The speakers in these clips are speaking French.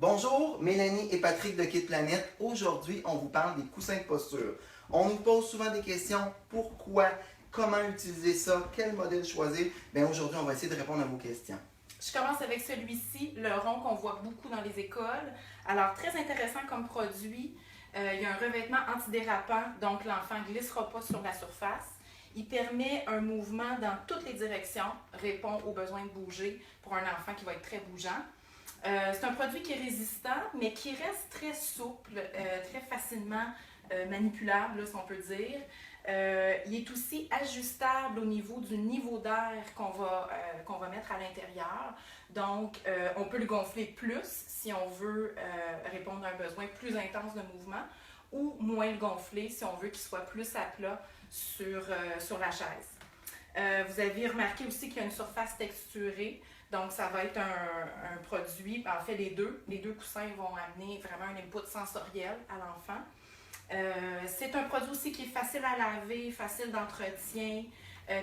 Bonjour, Mélanie et Patrick de Kit Planète. Aujourd'hui, on vous parle des coussins de posture. On nous pose souvent des questions. Pourquoi? Comment utiliser ça? Quel modèle choisir? Bien, aujourd'hui, on va essayer de répondre à vos questions. Je commence avec celui-ci, le rond qu'on voit beaucoup dans les écoles. Alors, très intéressant comme produit. Il y a un revêtement antidérapant, donc l'enfant ne glissera pas sur la surface. Il permet un mouvement dans toutes les directions, répond aux besoins de bouger pour un enfant qui va être très bougeant. C'est un produit qui est résistant, mais qui reste très souple, très facilement manipulable, là, si on peut dire. Il est aussi ajustable au niveau du niveau d'air qu'on va mettre à l'intérieur. Donc, on peut le gonfler plus si on veut répondre à un besoin plus intense de mouvement ou moins le gonfler si on veut qu'il soit plus à plat sur la chaise. Vous avez remarqué aussi qu'il y a une surface texturée. Donc, ça va être un produit, en fait les deux coussins vont amener vraiment un input sensoriel à l'enfant. C'est un produit aussi qui est facile à laver, facile d'entretien,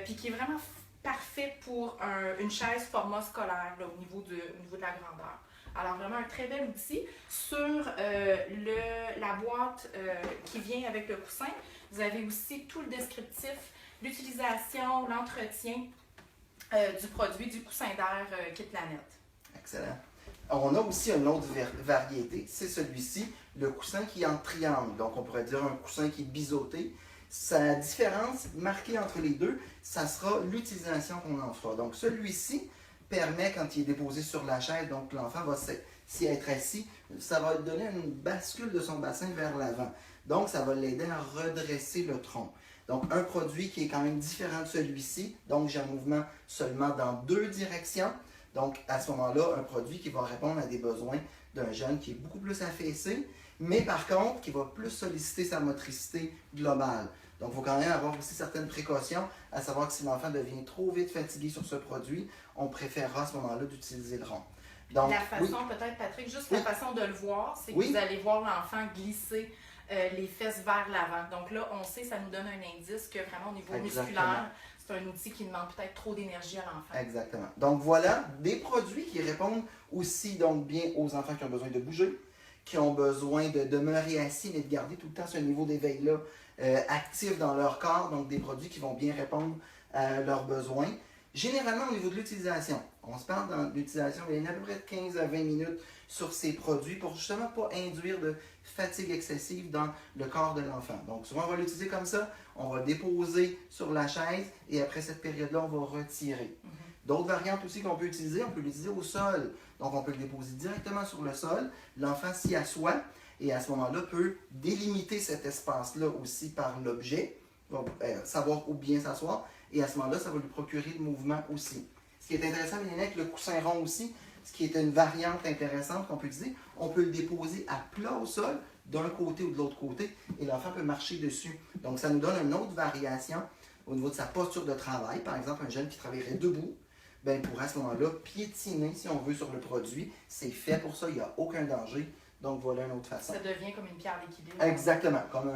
puis qui est vraiment parfait pour une chaise format scolaire là, au niveau de la grandeur. Alors vraiment un très bel outil. Sur la boîte qui vient avec le coussin, vous avez aussi tout le descriptif, l'utilisation, l'entretien du produit du coussin d'air Kit Planète. Excellent. Alors, on a aussi une autre variété, c'est celui-ci, le coussin qui est en triangle. Donc, on pourrait dire un coussin qui est biseauté. Sa différence marquée entre les deux, ça sera l'utilisation qu'on en fera. Donc, celui-ci permet, quand il est déposé sur la chaise, donc l'enfant va s'y être assis, ça va donner une bascule de son bassin vers l'avant. Donc, ça va l'aider à redresser le tronc. Donc, un produit qui est quand même différent de celui-ci. Donc, j'ai un mouvement seulement dans deux directions. Donc, à ce moment-là, un produit qui va répondre à des besoins d'un jeune qui est beaucoup plus affaissé, mais par contre, qui va plus solliciter sa motricité globale. Donc, il faut quand même avoir aussi certaines précautions, à savoir que si l'enfant devient trop vite fatigué sur ce produit, on préférera à ce moment-là d'utiliser le rond. Donc, la façon, peut-être, Patrick, juste la façon de le voir, c'est que vous allez voir l'enfant glisser les fesses vers l'avant. Donc là, on sait, ça nous donne un indice que vraiment au niveau musculaire, c'est un outil qui demande peut-être trop d'énergie à l'enfant. Exactement. Donc voilà, des produits qui répondent aussi donc bien aux enfants qui ont besoin de bouger, qui ont besoin de demeurer assis, mais de garder tout le temps ce niveau d'éveil-là actif dans leur corps. Donc des produits qui vont bien répondre à leurs besoins. Généralement, au niveau de l'utilisation, on se parle dans l'utilisation, il y a à peu près de 15 à 20 minutes sur ces produits pour justement pas induire de fatigue excessive dans le corps de l'enfant. Donc souvent, on va l'utiliser comme ça, on va déposer sur la chaise et après cette période-là, on va retirer. D'autres variantes aussi qu'on peut utiliser, on peut l'utiliser au sol. Donc on peut le déposer directement sur le sol, l'enfant s'y assoit et à ce moment-là peut délimiter cet espace-là aussi par l'objet, va savoir où bien s'asseoir. Et à ce moment-là, ça va lui procurer le mouvement aussi. Ce qui est intéressant, Mélanie, avec le coussin rond aussi, ce qui est une variante intéressante qu'on peut utiliser, on peut le déposer à plat au sol, d'un côté ou de l'autre côté, et l'enfant peut marcher dessus. Donc, ça nous donne une autre variation au niveau de sa posture de travail. Par exemple, un jeune qui travaillerait debout, bien, il pourrait à ce moment-là piétiner, si on veut, sur le produit. C'est fait pour ça, il n'y a aucun danger. Donc, voilà une autre façon. Ça devient comme une pierre d'équilibre. Exactement, comme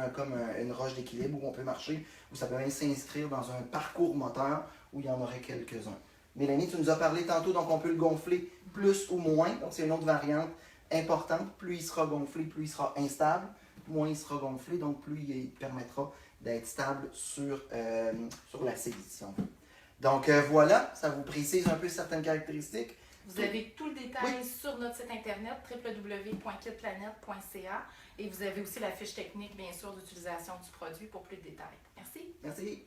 une roche d'équilibre où on peut marcher, où ça peut même s'inscrire dans un parcours moteur où il y en aurait quelques-uns. Mélanie, tu nous as parlé tantôt, donc on peut le gonfler plus ou moins. Donc, c'est une autre variante importante. Plus il sera gonflé, plus il sera instable. Moins il sera gonflé, donc plus il permettra d'être stable sur la saisie, si on veut. Donc, voilà, ça vous précise un peu certaines caractéristiques. Vous avez tout le détail sur notre site internet www.kitplanete.ca et vous avez aussi la fiche technique, bien sûr, d'utilisation du produit pour plus de détails. Merci. Merci.